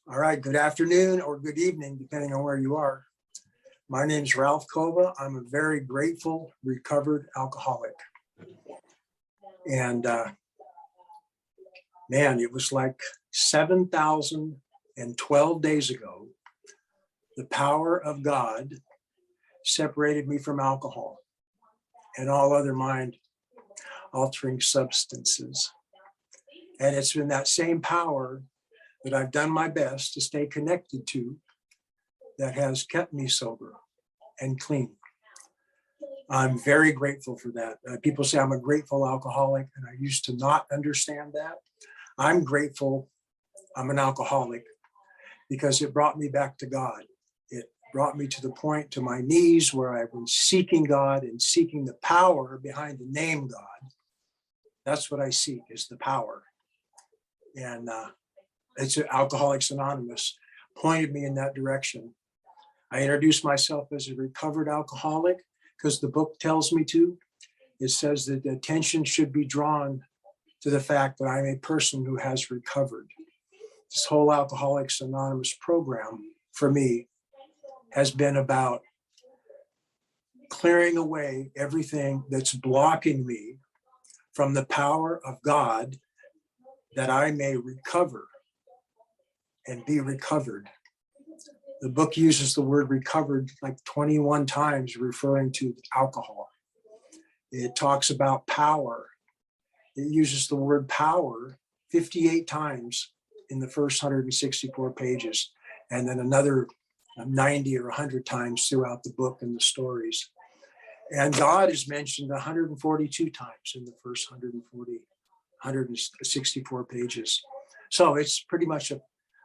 All right, good afternoon or good evening, depending on where you are. My name is Ralph Kova. I'm a very grateful, recovered alcoholic. And man, it was like 7,012 days ago, the power of God separated me from alcohol and all other mind-altering substances. And it's been that same power that I've done my best to stay connected to that has kept me sober and clean. I'm very grateful for that. People say I'm a grateful alcoholic, and I used to not understand that. I'm grateful I'm an alcoholic because it brought me back to God. It brought me to the point, to my knees, where I was seeking God and seeking the power behind the name God. That's what I seek, is the power. And it's Alcoholics Anonymous pointed me in that direction. I introduced myself as a recovered alcoholic because the book tells me to. It says that the attention should be drawn to the fact that I'm a person who has recovered. This whole Alcoholics Anonymous program for me has been about clearing away everything that's blocking me from the power of God, that I may recover and be recovered. The book uses the word recovered like 21 times, referring to alcohol. It talks about power. It uses the word power 58 times in the first 164 pages, and then another 90 or 100 times throughout the book and the stories. And God is mentioned 142 times in the first 164 pages. So it's pretty much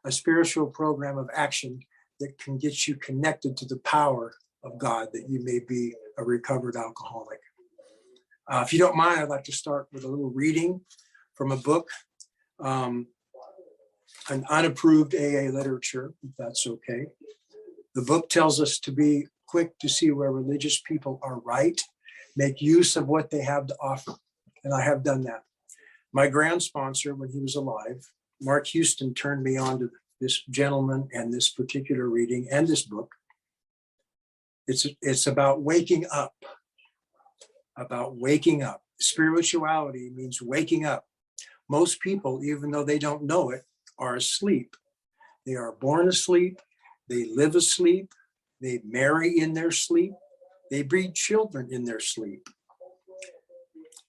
a spiritual program of action that can get you connected to the power of God, that you may be a recovered alcoholic. If you don't mind, I'd like to start with a little reading from a book, an unapproved AA literature, if that's okay. The book tells us to be quick to see where religious people are right, make use of what they have to offer. And I have done that. My grand sponsor, when he was alive, Mark Houston, turned me on to this gentleman and this particular reading and this book. It's about waking up, Spirituality means waking up. Most people, even though they don't know it, are asleep. They are born asleep. They live asleep. They marry in their sleep. They breed children in their sleep.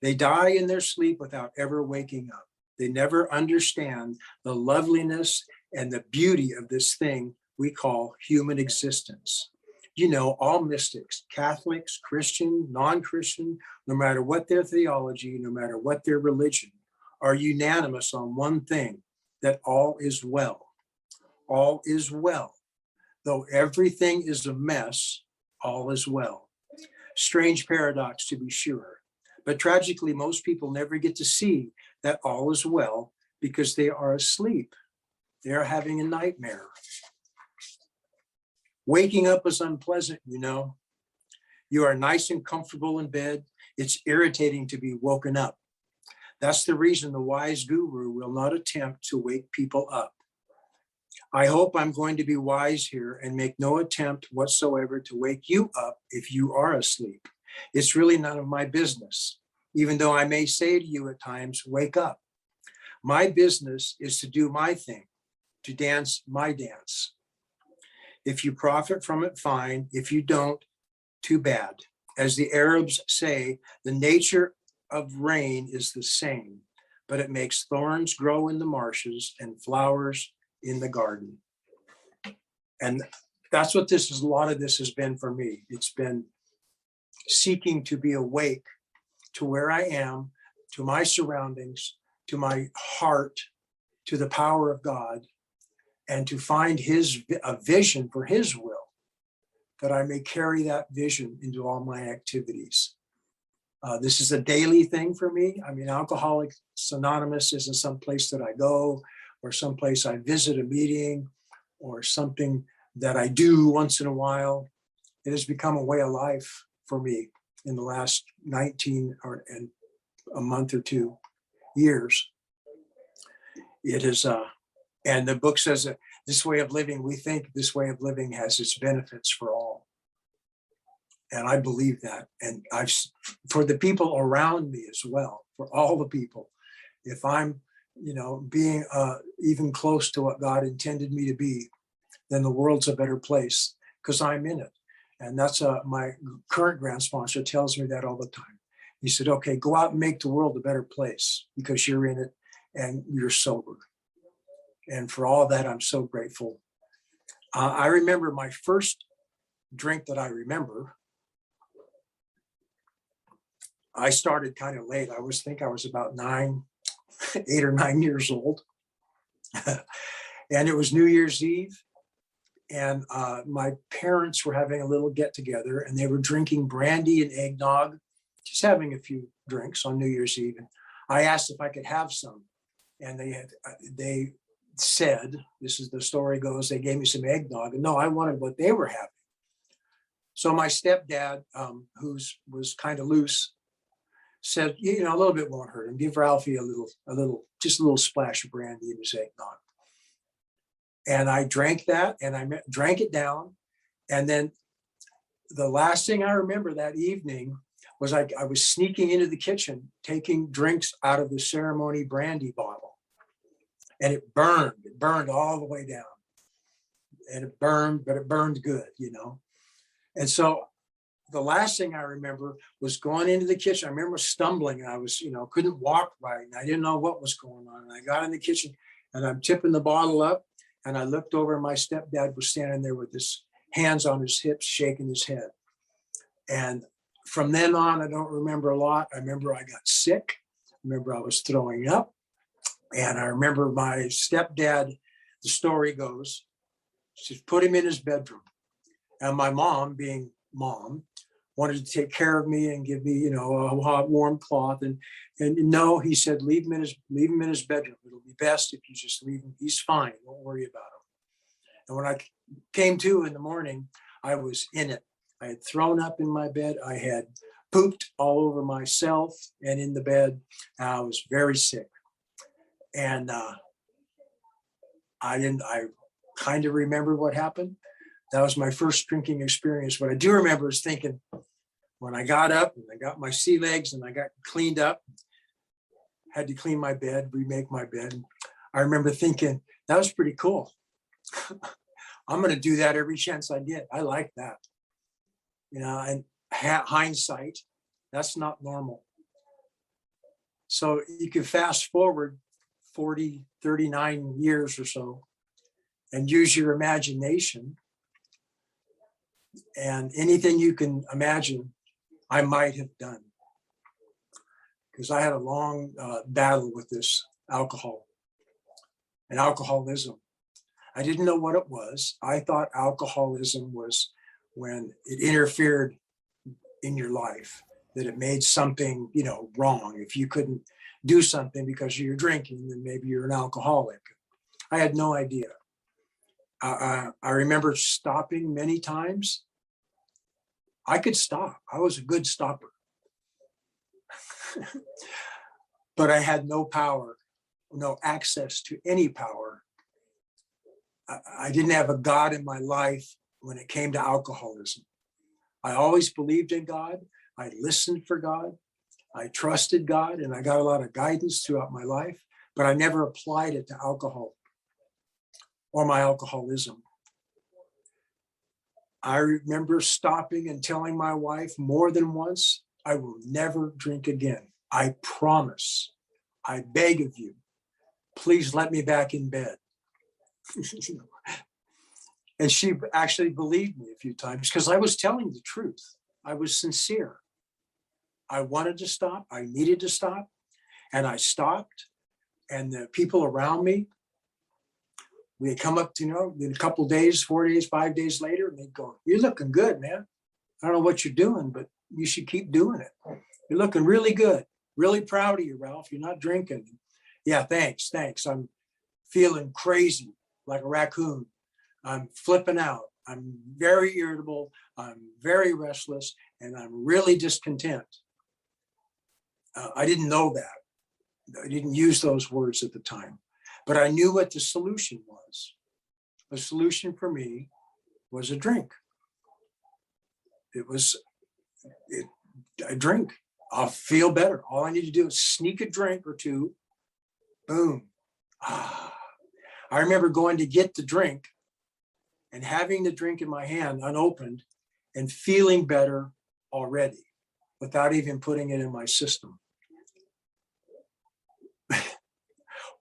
They die in their sleep without ever waking up. They never understand the loveliness and the beauty of this thing we call human existence. You know, all mystics, Catholics, Christian, non-Christian, no matter what their theology, no matter what their religion, are unanimous on one thing, that all is well. All is well. Though everything is a mess, all is well. Strange paradox, to be sure. But tragically, most people never get to see that all is well because they are asleep. They are having a nightmare. Waking up is unpleasant, you know. You are nice and comfortable in bed. It's irritating to be woken up. That's the reason the wise guru will not attempt to wake people up. I hope I'm going to be wise here and make no attempt whatsoever to wake you up if you are asleep. It's really none of my business, even though I may say to you at times, wake up. My business is to do my thing, to dance my dance. If you profit from it, fine. If you don't, too bad. As the Arabs say, the nature of rain is the same, but it makes thorns grow in the marshes and flowers in the garden. And that's what this is. A lot of this has been for me. It's been seeking to be awake to where I am, to my surroundings, to my heart, to the power of God, and to find a vision for his will, that I may carry that vision into all my activities. This is a daily thing for me. I mean, Alcoholics Anonymous isn't some place that I go, or someplace I visit a meeting, or something that I do once in a while. It has become a way of life for me in the last 19 and a month or 2 years. It is And the book says that this way of living, we think this way of living has its benefits for all. And I believe that. And for the people around me as well, for all the people, if I'm, being even close to what God intended me to be, then the world's a better place because I'm in it. And that's my current grant sponsor tells me that all the time. He said, okay, go out and make the world a better place because you're in it and you're sober. And for all that, I'm so grateful. I remember my first drink that I remember. I started kind of late. I was about 8 or 9 years old. And it was New Year's Eve. And my parents were having a little get together and they were drinking brandy and eggnog, just having a few drinks on New Year's Eve. And I asked if I could have some. And they said, this is the story goes, they gave me some eggnog. And no, I wanted what they were having. So my stepdad, who was kind of loose, said, a little bit won't hurt him. Give Ralphie just a little splash of brandy in his eggnog. And I drank that and I drank it down. And then the last thing I remember that evening was I was sneaking into the kitchen, taking drinks out of the ceremony brandy bottle. And it burned all the way down. And it burned, but it burned good, And so the last thing I remember was going into the kitchen. I remember stumbling and I was, couldn't walk right. And I didn't know what was going on. And I got in the kitchen and I'm tipping the bottle up. And I looked over and my stepdad was standing there with his hands on his hips, shaking his head. And from then on, I don't remember a lot. I remember I got sick. I remember I was throwing up. And I remember my stepdad, the story goes, she put him in his bedroom. And my mom, being mom, wanted to take care of me and give me, a hot, warm cloth. And no, he said, leave him in his bedroom. It'll be best if you just leave him. He's fine. Don't worry about him. And when I came to in the morning, I was in it. I had thrown up in my bed. I had pooped all over myself and in the bed. And I was very sick. And I kind of remember what happened. That was my first drinking experience. What I do remember is thinking, when I got up and I got my sea legs and I got cleaned up, had to clean my bed, remake my bed. I remember thinking, that was pretty cool. I'm going to do that every chance I get. I like that. And hindsight, that's not normal. So you can fast forward 40, 39 years or so and use your imagination. And anything you can imagine, I might have done. Because I had a long battle with this alcohol and alcoholism. I didn't know what it was. I thought alcoholism was when it interfered in your life, that it made something, wrong. If you couldn't do something because of your drinking, then maybe you're an alcoholic. I had no idea. I remember stopping many times. I could stop. I was a good stopper. But I had no power, no access to any power. I didn't have a God in my life when it came to alcoholism. I always believed in God. I listened for God. I trusted God, and I got a lot of guidance throughout my life, but I never applied it to alcohol or my alcoholism. I remember stopping and telling my wife more than once, I will never drink again. I promise. I beg of you, please let me back in bed. And she actually believed me a few times because I was telling the truth. I was sincere. I wanted to stop. I needed to stop. And I stopped. And the people around me, we'd come up to, in a couple of days, 4 days, 5 days later, and they'd go, you're looking good, man. I don't know what you're doing, but you should keep doing it. You're looking really good. Really proud of you, Ralph. You're not drinking. Yeah, thanks. I'm feeling crazy like a raccoon. I'm flipping out. I'm very irritable. I'm very restless, and I'm really discontent. I didn't know that. I didn't use those words at the time. But I knew what the solution was. The solution for me was a drink. It was a drink. I'll feel better. All I need to do is sneak a drink or two. Boom. Ah. I remember going to get the drink and having the drink in my hand unopened and feeling better already without even putting it in my system.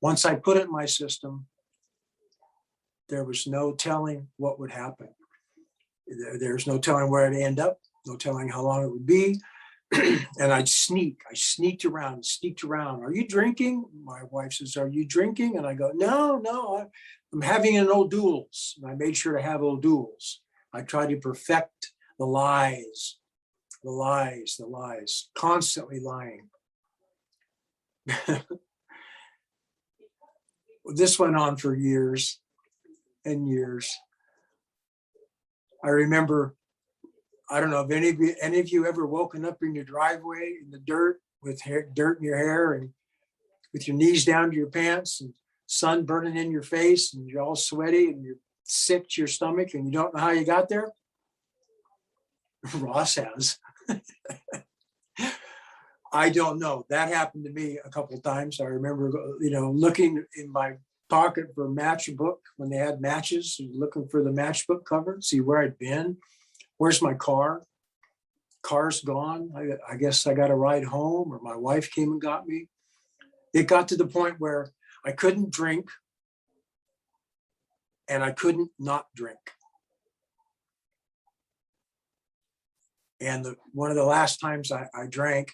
Once I put it in my system, there was no telling what would happen. There's no telling where I'd end up, no telling how long it would be. And I sneaked around. Are you drinking? My wife says, are you drinking? And I go, no, I'm having an O'Doul's. And I made sure to have O'Doul's. I tried to perfect the lies, constantly lying. This went on for years and years. I remember, I don't know if any of you ever woken up in your driveway in the dirt with dirt in your hair and with your knees down to your pants and sun burning in your face and you're all sweaty and you're sick to your stomach and you don't know how you got there? Ross has. I don't know. That happened to me a couple of times. I remember, looking in my pocket for a matchbook when they had matches, looking for the matchbook cover, see where I'd been. Where's my car? Car's gone. I guess I got a ride home, or my wife came and got me. It got to the point where I couldn't drink and I couldn't not drink. And one of the last times I drank,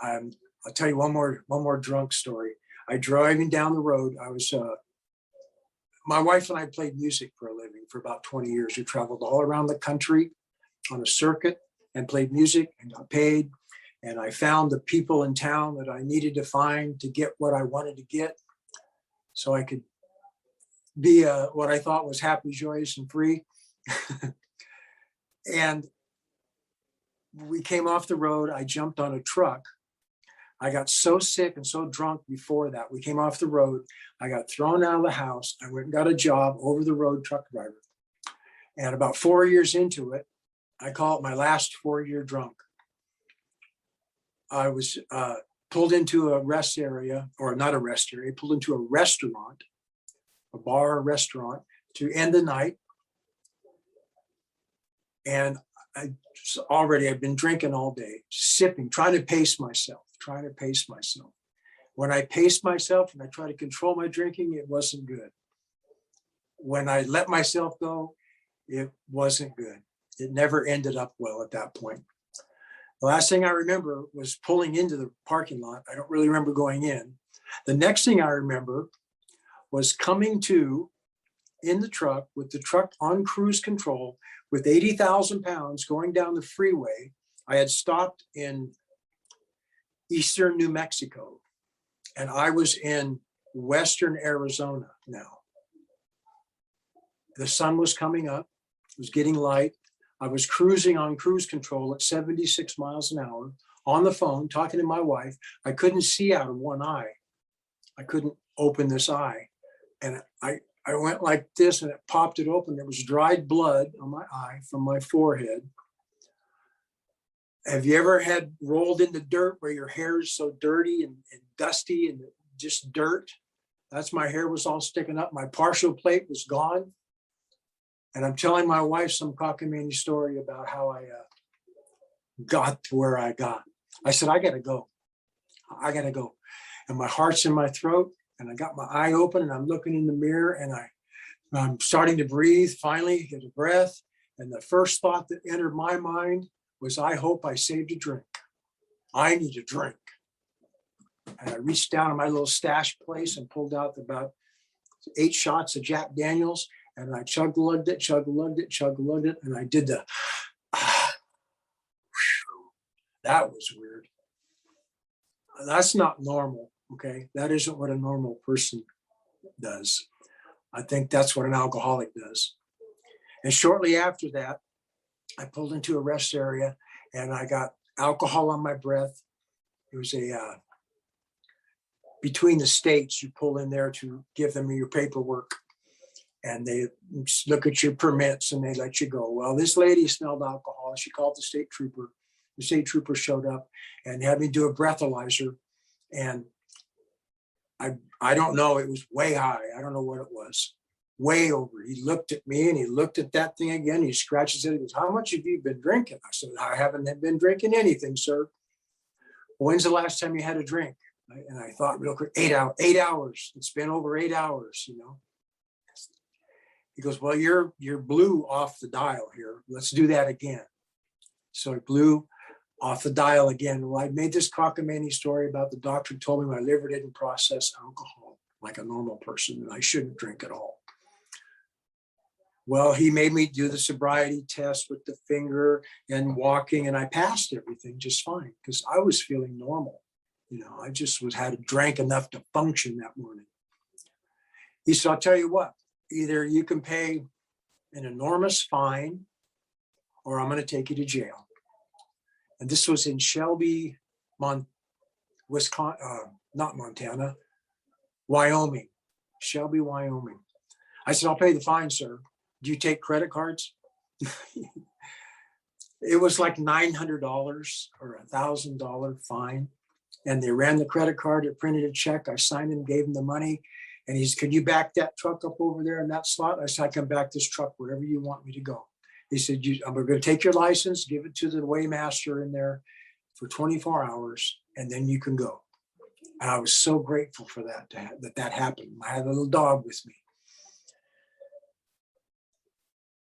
I'll tell you one more drunk story. I driving down the road. I was, my wife and I played music for a living for about 20 years. We traveled all around the country on a circuit and played music and got paid. And I found the people in town that I needed to find to get what I wanted to get, so I could be what I thought was happy, joyous, and free. And we came off the road. I jumped on a truck. I got so sick and so drunk before that. We came off the road. I got thrown out of the house. I went and got a job, over the road truck driver. And about 4 years into it, I call it my last 4-year drunk. I was pulled into a rest area, or not a rest area, pulled into a restaurant, a bar or restaurant, to end the night. And I'd been drinking all day, sipping, trying to pace myself. When I paced myself and I tried to control my drinking, it wasn't good. When I let myself go, it wasn't good. It never ended up well at that point. The last thing I remember was pulling into the parking lot. I don't really remember going in. The next thing I remember was coming to in the truck with the truck on cruise control with 80,000 pounds going down the freeway. I had stopped in eastern New Mexico and I was in western Arizona now. The sun was coming up, it was getting light. I was cruising on cruise control at 76 miles an hour on the phone, talking to my wife. I couldn't see out of one eye. I couldn't open this eye. And I went like this and it popped it open. There was dried blood on my eye from my forehead. Have you ever had rolled in the dirt where your hair is so dirty and dusty and just dirt? That's my hair was all sticking up. My partial plate was gone. And I'm telling my wife some cockamamie story about how I got to where I got. I said, I gotta go. And my heart's in my throat and I got my eye open and I'm looking in the mirror and I'm starting to breathe, finally get a breath. And the first thought that entered my mind was, I hope I saved a drink. I need a drink. And I reached down in my little stash place and pulled out about 8 shots of Jack Daniels. And I chug-lugged it, and I did the, that was weird. That's not normal, okay? That isn't what a normal person does. I think that's what an alcoholic does. And shortly after that, I pulled into a rest area and I got alcohol on my breath. It was between the states, you pull in there to give them your paperwork, and they look at your permits and they let you go. Well, this lady smelled alcohol. She called the state trooper. The state trooper showed up and had me do a breathalyzer. And I don't know, it was way high. I don't know what it was. Way over. He looked at me and he looked at that thing again. He scratches it. He goes, "How much have you been drinking?" I said, "I haven't been drinking anything, sir." "When's the last time you had a drink?" And I thought real quick, 8 hours. It's been over 8 hours, you know. He goes, "Well, you're blue off the dial here. Let's do that again." So he blew off the dial again. Well, I made this cockamamie story about the doctor told me my liver didn't process alcohol like a normal person and I shouldn't drink at all. Well, he made me do the sobriety test with the finger and walking, and I passed everything just fine because I was feeling normal. You know, I just had drank enough to function that morning. He said, "I'll tell you what, either you can pay an enormous fine or I'm going to take you to jail." And this was in Shelby, Wisconsin, not Montana, Wyoming, Shelby, Wyoming. I said, "I'll pay the fine, sir. Do you take credit cards?" It was like $900 or $1,000 fine. And they ran the credit card, it printed a check. I signed him, gave him the money. And he said, "Can you back that truck up over there in that slot?" I said, "I can back this truck wherever you want me to go." He said, "I'm going to take your license, give it to the weighmaster in there for 24 hours, and then you can go." And I was so grateful for that, that happened. I had a little dog with me.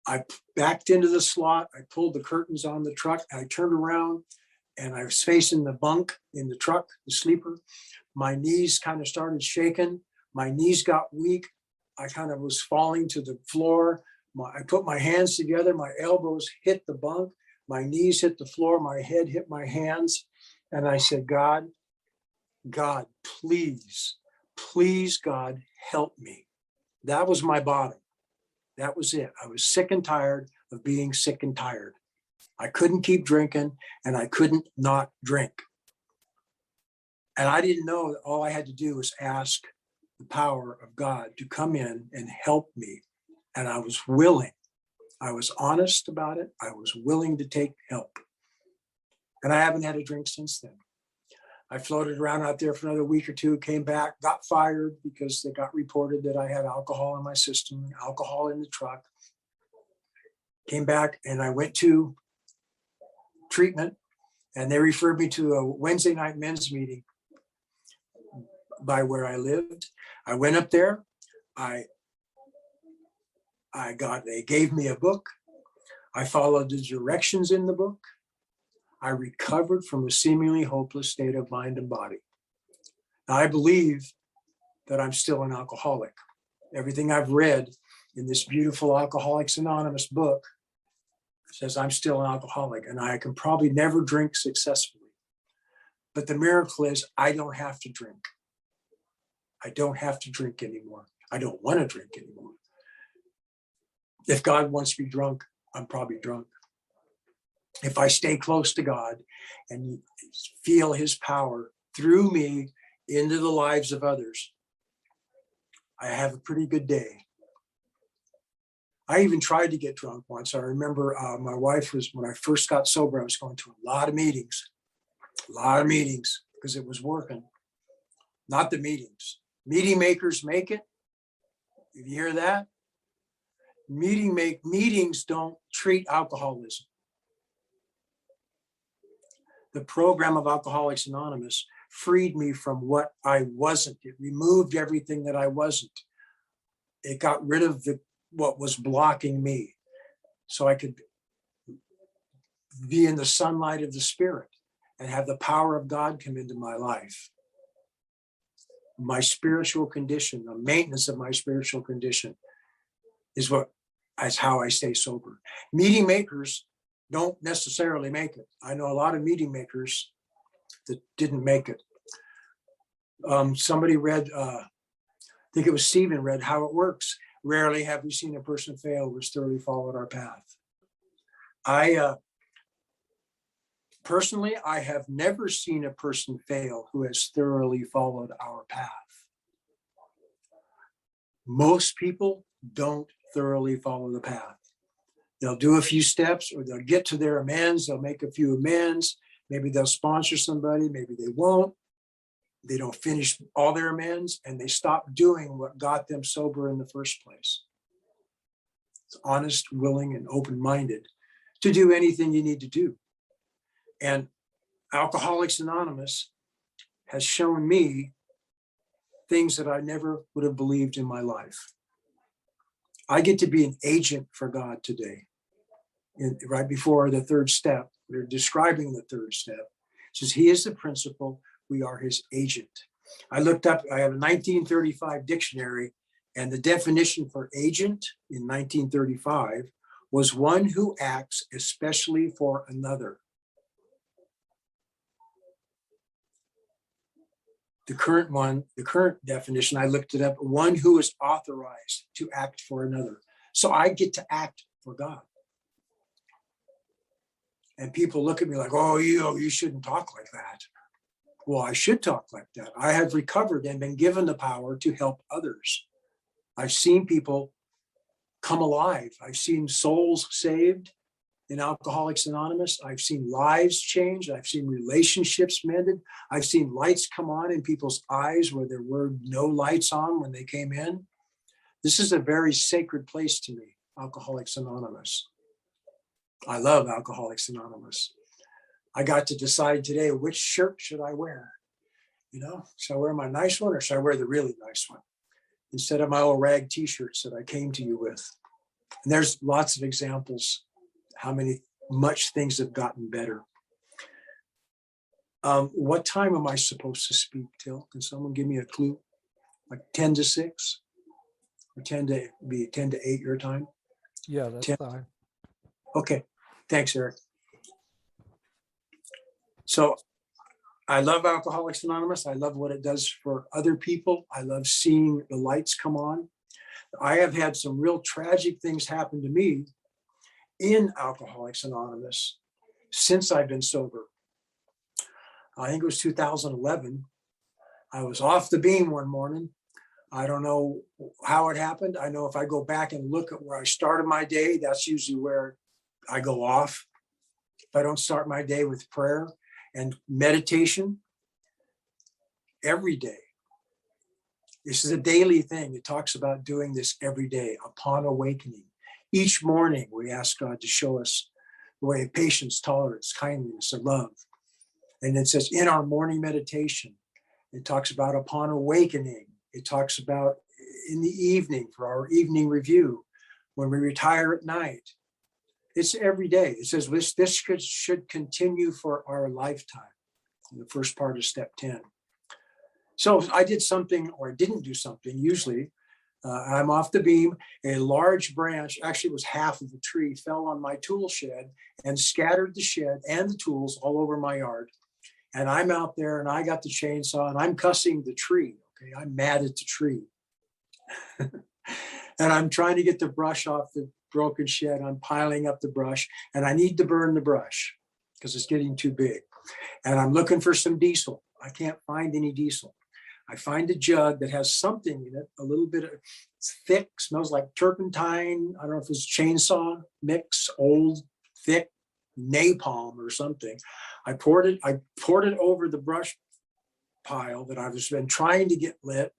I backed into the slot. I pulled the curtains on the truck. I turned around and I was facing the bunk in the truck, the sleeper. My knees kind of started shaking. My knees got weak. I kind of was falling to the floor. I put my hands together. My elbows hit the bunk. My knees hit the floor. My head hit my hands. And I said, God, please, God, help me." That was my bottom. That was it. I was sick and tired of being sick and tired. I couldn't keep drinking and I couldn't not drink. And I didn't know that all I had to do was ask the power of God to come in and help me. And I was willing. I was honest about it. I was willing to take help. And I haven't had a drink since then. I floated around out there for another week or two, came back, got fired because they got reported that I had alcohol in my system, alcohol in the truck. Came back and I went to treatment and they referred me to a Wednesday night men's meeting by where I lived. I went up there. They gave me a book. I followed the directions in the book. I recovered from a seemingly hopeless state of mind and body. Now, I believe that I'm still an alcoholic. Everything I've read in this beautiful Alcoholics Anonymous book says I'm still an alcoholic and I can probably never drink successfully. But the miracle is I don't have to drink. I don't have to drink anymore. I don't want to drink anymore. If God wants me drunk, I'm probably drunk. If I stay close to God and feel his power through me into the lives of others, I have a pretty good day. I even tried to get drunk once. I remember my wife when I first got sober, I was going to a lot of meetings because it was working. Not the meetings. Meeting makers make it. Did you hear that? Meetings don't treat alcoholism. The program of Alcoholics Anonymous freed me from what I wasn't. It removed everything that I wasn't. It got rid of what was blocking me so I could be in the sunlight of the Spirit and have the power of God come into my life. My spiritual condition, the maintenance of my spiritual condition is how I stay sober. Meeting makers don't necessarily make it. I know a lot of meeting makers that didn't make it. Somebody read, I think it was Stephen read How It Works. Rarely have we seen a person fail who's thoroughly followed our path. Personally, I have never seen a person fail who has thoroughly followed our path. Most people don't thoroughly follow the path. They'll do a few steps, or they'll get to their amends. They'll make a few amends. Maybe they'll sponsor somebody. Maybe they won't. They don't finish all their amends, and they stop doing what got them sober in the first place. It's honest, willing, and open-minded to do anything you need to do. And Alcoholics Anonymous has shown me things that I never would have believed in my life. I get to be an agent for God today. Right before the third step, we're describing the third step. It says, He is the principal, we are His agent. I looked up, I have a 1935 dictionary, and the definition for agent in 1935 was one who acts especially for another. The current definition, I looked it up, one who is authorized to act for another. So I get to act for God. And people look at me like, oh, you shouldn't talk like that. Well, I should talk like that. I have recovered and been given the power to help others. I've seen people come alive. I've seen souls saved in Alcoholics Anonymous. I've seen lives changed. I've seen relationships mended. I've seen lights come on in people's eyes where there were no lights on when they came in. This is a very sacred place to me, Alcoholics Anonymous. I love Alcoholics Anonymous. I got to decide today, which shirt should I wear? Should I wear my nice one or should I wear the really nice one? Instead of my old rag t-shirts that I came to you with. And there's lots of examples how much things have gotten better. What time am I supposed to speak till? Can someone give me a clue? Like 10 to 6? Or 10 to 8 your time? Yeah, that's 10? fine. Okay. Thanks, Eric. So I love Alcoholics Anonymous. I love what it does for other people. I love seeing the lights come on. I have had some real tragic things happen to me in Alcoholics Anonymous since I've been sober. I think it was 2011. I was off the beam one morning. I don't know how it happened. I know if I go back and look at where I started my day, that's usually where I go off. If I don't start my day with prayer and meditation every day. This is a daily thing. It talks about doing this every day upon awakening. Each morning, we ask God to show us the way of patience, tolerance, kindness, and love. And it says in our morning meditation, it talks about upon awakening. It talks about in the evening for our evening review, when we retire at night. It's every day. It says this should continue for our lifetime, in the first part of step 10. So I did something, or I didn't do something. Usually I'm off the beam. A large branch, actually it was half of the tree, fell on my tool shed and scattered the shed and the tools all over my yard. And I'm out there and I got the chainsaw and I'm cussing the tree. Okay, I'm mad at the tree. And I'm trying to get the brush off the broken shed. I'm piling up the brush and I need to burn the brush because it's getting too big. And I'm looking for some diesel. I can't find any diesel. I find a jug that has something in it, a little bit of, it's thick, smells like turpentine. I don't know if it's chainsaw mix, old, thick, napalm or something. I poured it over the brush pile that I've been trying to get lit.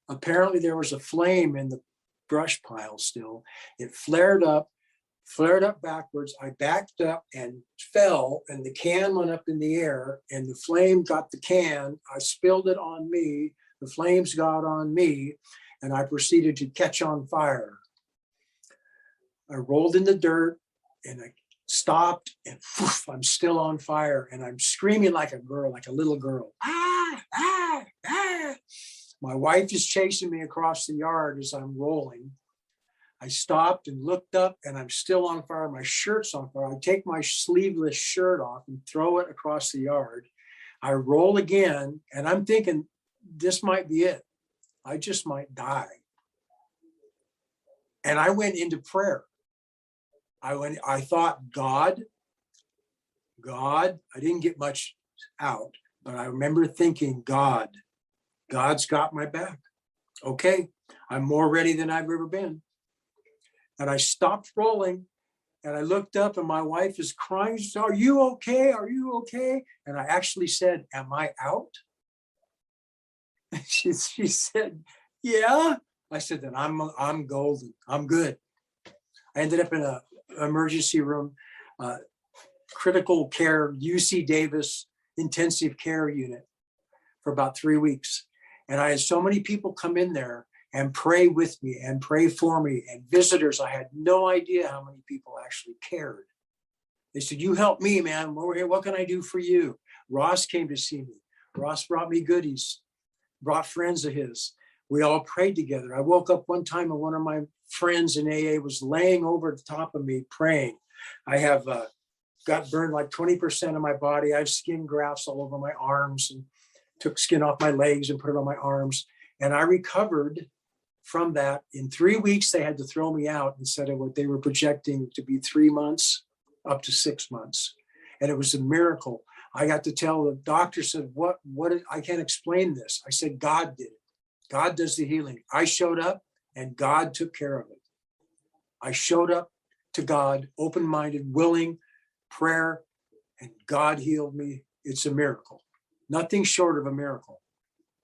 Apparently there was a flame in the brush pile still. It flared up backwards. I backed up and fell, and the can went up in the air, and the flame got the can. I spilled it on me. The flames got on me, and I proceeded to catch on fire. I rolled in the dirt, and I stopped, and whoosh, I'm still on fire, and I'm screaming like a girl, like a little girl. Ah, ah, ah. My wife is chasing me across the yard as I'm rolling. I stopped and looked up, and I'm still on fire. My shirt's on fire. I take my sleeveless shirt off and throw it across the yard. I roll again, and I'm thinking, this might be it. I just might die. And I went into prayer. I thought, God, God, I didn't get much out, but I remember thinking, God's got my back. Okay, I'm more ready than I've ever been. And I stopped rolling and I looked up and my wife is crying. She said, are you okay? Are you okay? And I actually said, am I out? She said, yeah. I said, then I'm golden. I'm good. I ended up in an emergency room, critical care, UC Davis intensive care unit for about 3 weeks. And I had so many people come in there and pray with me and pray for me, and visitors. I had no idea how many people actually cared. They said, you help me, man. We're here. What can I do for you? Ross came to see me. Ross brought me goodies, brought friends of his. We all prayed together. I woke up one time and one of my friends in AA was laying over the top of me praying. I have got burned like 20% of my body. I have skin grafts all over my arms and took skin off my legs and put it on my arms. And I recovered from that. In 3 weeks, they had to throw me out instead of what they were projecting to be 3 months, up to 6 months. And it was a miracle. I got to tell the doctor said, what, I can't explain this. I said, God did it. God does the healing. I showed up and God took care of it. I showed up to God, open-minded, willing, prayer, and God healed me. It's a miracle. Nothing short of a miracle.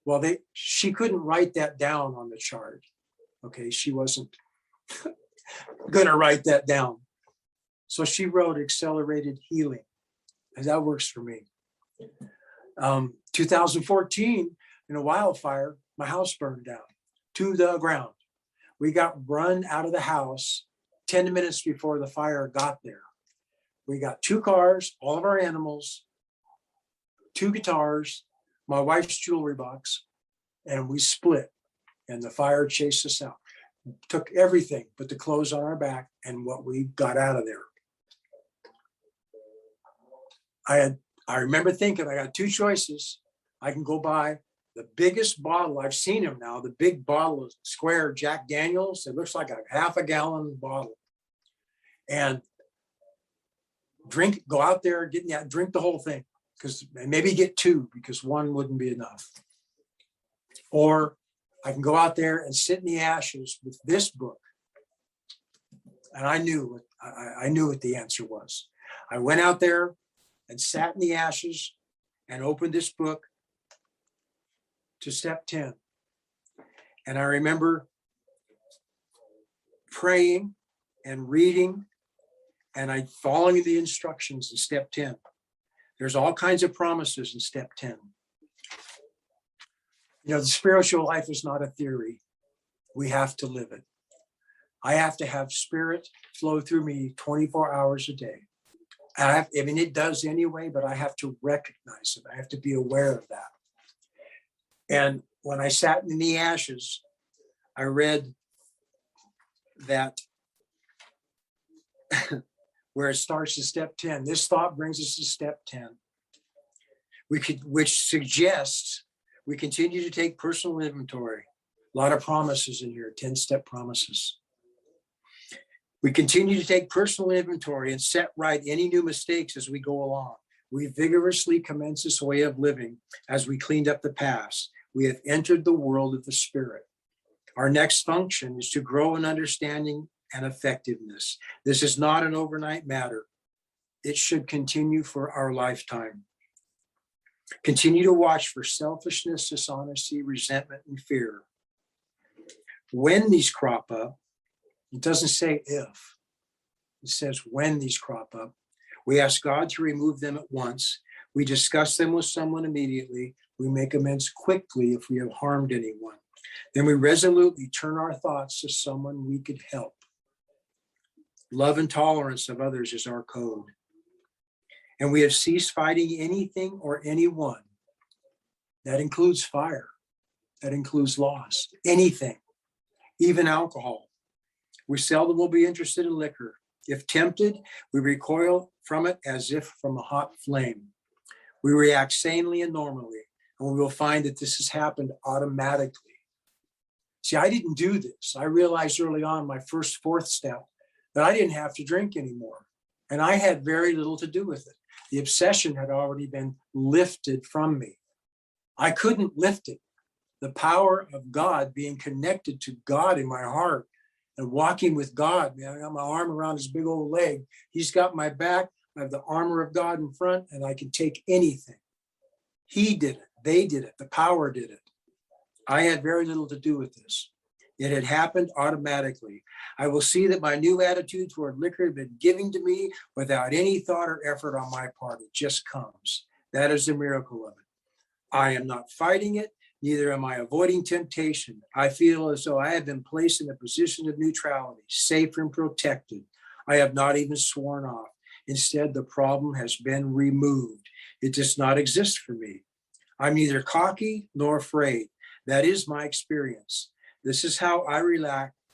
Well, she couldn't write that down on the chart. Okay, she wasn't going to write that down. So she wrote accelerated healing, and that works for me. 2014, in a wildfire, my house burned down to the ground. We got run out of the house 10 minutes before the fire got there. We got 2 cars, all of our animals, 2 guitars, my wife's jewelry box, and we split. And the fire chased us out. Took everything but the clothes on our back and what we got out of there. I remember thinking, I got 2 choices. I can go buy the biggest bottle. I've seen them now, the big bottle of square Jack Daniels. It looks like a half a gallon bottle. And go out there, drink the whole thing, because maybe get 2 because 1 wouldn't be enough. Or I can go out there and sit in the ashes with this book. And I knew what the answer was. I went out there and sat in the ashes and opened this book to step 10. And I remember praying and reading, and I following the instructions in step 10. There's all kinds of promises in step 10. The spiritual life is not a theory. We have to live it. I have to have spirit flow through me 24 hours a day. It does anyway, but I have to recognize it. I have to be aware of that. And when I sat in the ashes, I read that where it starts in step 10. This thought brings us to step 10, which suggests we continue to take personal inventory. A lot of promises in here, 10-step promises. We continue to take personal inventory and set right any new mistakes as we go along. We vigorously commence this way of living as we cleaned up the past. We have entered the world of the spirit. Our next function is to grow in understanding and effectiveness. This is not an overnight matter. It should continue for our lifetime. Continue to watch for selfishness, dishonesty, resentment, and fear. When these crop up, it doesn't say if, it says when these crop up. We ask God to remove them at once. We discuss them with someone immediately. We make amends quickly if we have harmed anyone. Then we resolutely turn our thoughts to someone we could help. Love and tolerance of others is our code. And we have ceased fighting anything or anyone. That includes fire. That includes loss. Anything, even alcohol. We seldom will be interested in liquor. If tempted, we recoil from it as if from a hot flame. We react sanely and normally, and we will find that this has happened automatically. See, I didn't do this. I realized early on, my fourth step, that I didn't have to drink anymore. And I had very little to do with it. The obsession had already been lifted from me. I couldn't lift it. The power of God, being connected to God in my heart and walking with God, man, I got my arm around his big old leg. He's got my back. I have the armor of God in front, and I can take anything. He did it. They did it. The power did it. I had very little to do with this. It had happened automatically. I will see that my new attitude toward liquor had been given to me without any thought or effort on my part. It just comes. That is the miracle of it. I am not fighting it. Neither am I avoiding temptation. I feel as though I have been placed in a position of neutrality, safe and protected. I have not even sworn off. Instead, the problem has been removed. It does not exist for me. I'm neither cocky nor afraid. That is my experience. This is how I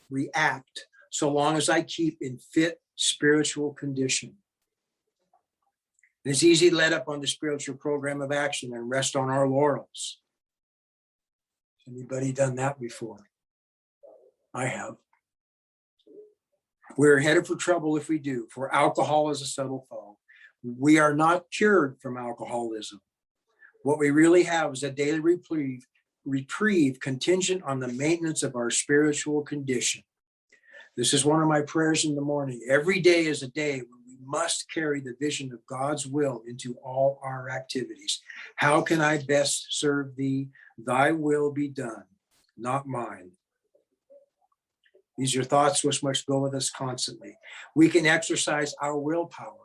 react so long as I keep in fit spiritual condition. It's easy to let up on the spiritual program of action and rest on our laurels. Anybody done that before? I have. We're headed for trouble if we do, for alcohol is a subtle foe. We are not cured from alcoholism. What we really have is a daily reprieve contingent on the maintenance of our spiritual condition. This is one of my prayers in the morning. Every day is a day when we must carry the vision of God's will into all our activities. How can I best serve thee? Thy will be done, not mine. These are thoughts which must go with us constantly. We can exercise our willpower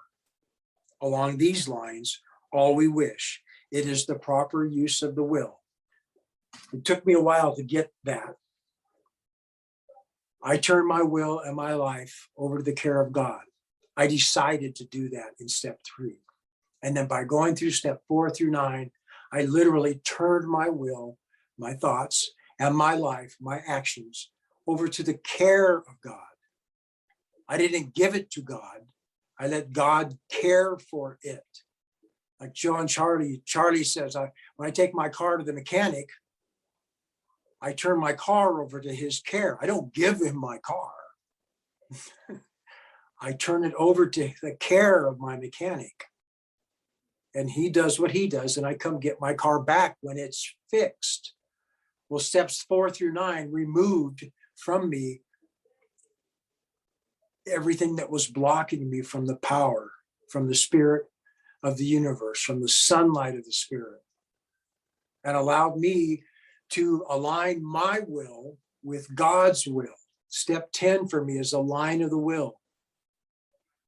along these lines all we wish. It is the proper use of the will. It took me a while to get that. I turned my will and my life over to the care of God. I decided to do that in step 3. And then by going through step 4 through 9, I literally turned my will, my thoughts, and my life, my actions, over to the care of God. I didn't give it to God. I let God care for it. Like Joe and Charlie says, when I take my car to the mechanic, I turn my car over to his care. I don't give him my car. I turn it over to the care of my mechanic. And he does what he does, and I come get my car back when it's fixed. Well, steps 4 through 9 removed from me everything that was blocking me from the power, from the spirit of the universe, from the sunlight of the spirit, and allowed me to align my will with God's will. Step 10 for me is a line of the will.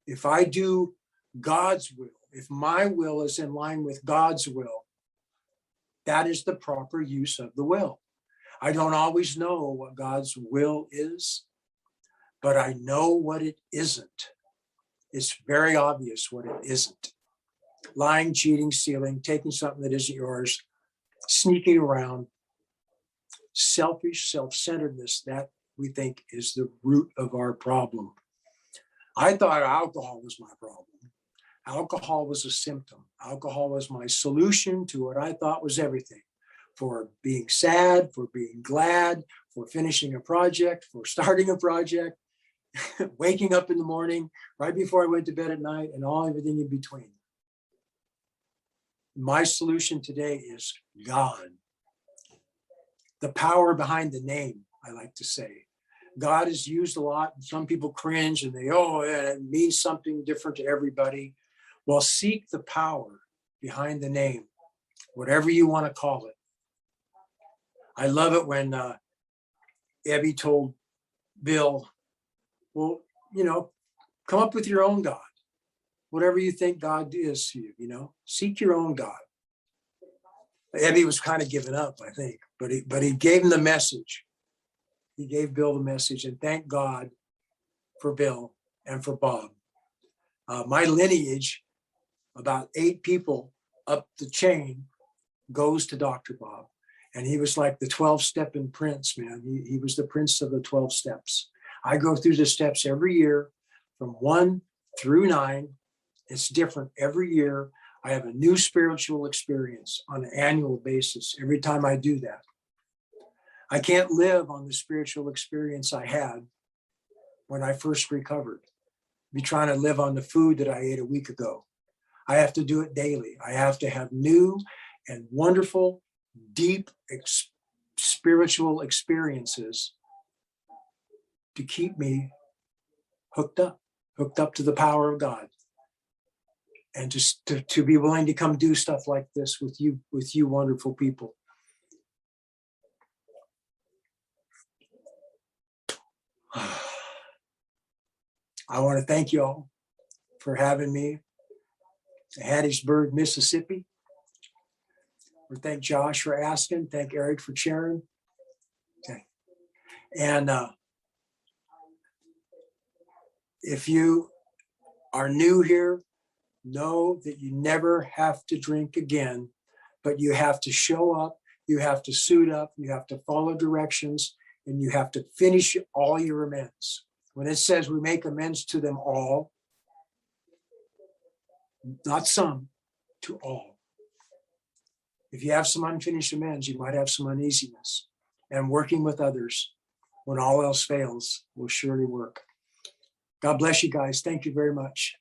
If I do God's will, if my will is in line with God's will, that is the proper use of the will. I don't always know what God's will is, but I know what it isn't. It's very obvious what it isn't. Lying, cheating, stealing, taking something that isn't yours, sneaking around, selfish, self-centeredness, that we think is the root of our problem. I thought alcohol was my problem. Alcohol was a symptom. Alcohol was my solution to what I thought was everything. For being sad, for being glad, for finishing a project, for starting a project, waking up in the morning, right before I went to bed at night, and everything in between. My solution today is God. The power behind the name, I like to say. God is used a lot. Some people cringe and it means something different to everybody. Well, seek the power behind the name, whatever you want to call it. I love it when Abby told Bill, well, come up with your own God. Whatever you think God is to you, seek your own God. Abby was kind of giving up, I think, but he gave him the message. He gave Bill the message, and thank God for Bill and for Bob. My lineage, about 8 people up the chain, goes to Dr. Bob. And he was like the 12-stepping prince, man. He was the prince of the 12 steps. I go through the steps every year from 1 through 9. It's different every year. I have a new spiritual experience on an annual basis every time I do that. I can't live on the spiritual experience I had when I first recovered. Be trying to live on the food that I ate a week ago. I have to do it daily. I have to have new and wonderful, deep spiritual experiences to keep me hooked up to the power of God. And just to be willing to come do stuff like this with you wonderful people. I want to thank you all for having me in Hattiesburg, Mississippi. Or thank Josh for asking. Thank Eric for sharing. Okay. And if you are new here, know that you never have to drink again, but you have to show up, you have to suit up, you have to follow directions, and you have to finish all your amends. When it says we make amends to them all, not some, to all. If you have some unfinished amends, you might have some uneasiness. And working with others when all else fails will surely work. God bless you guys. Thank you very much.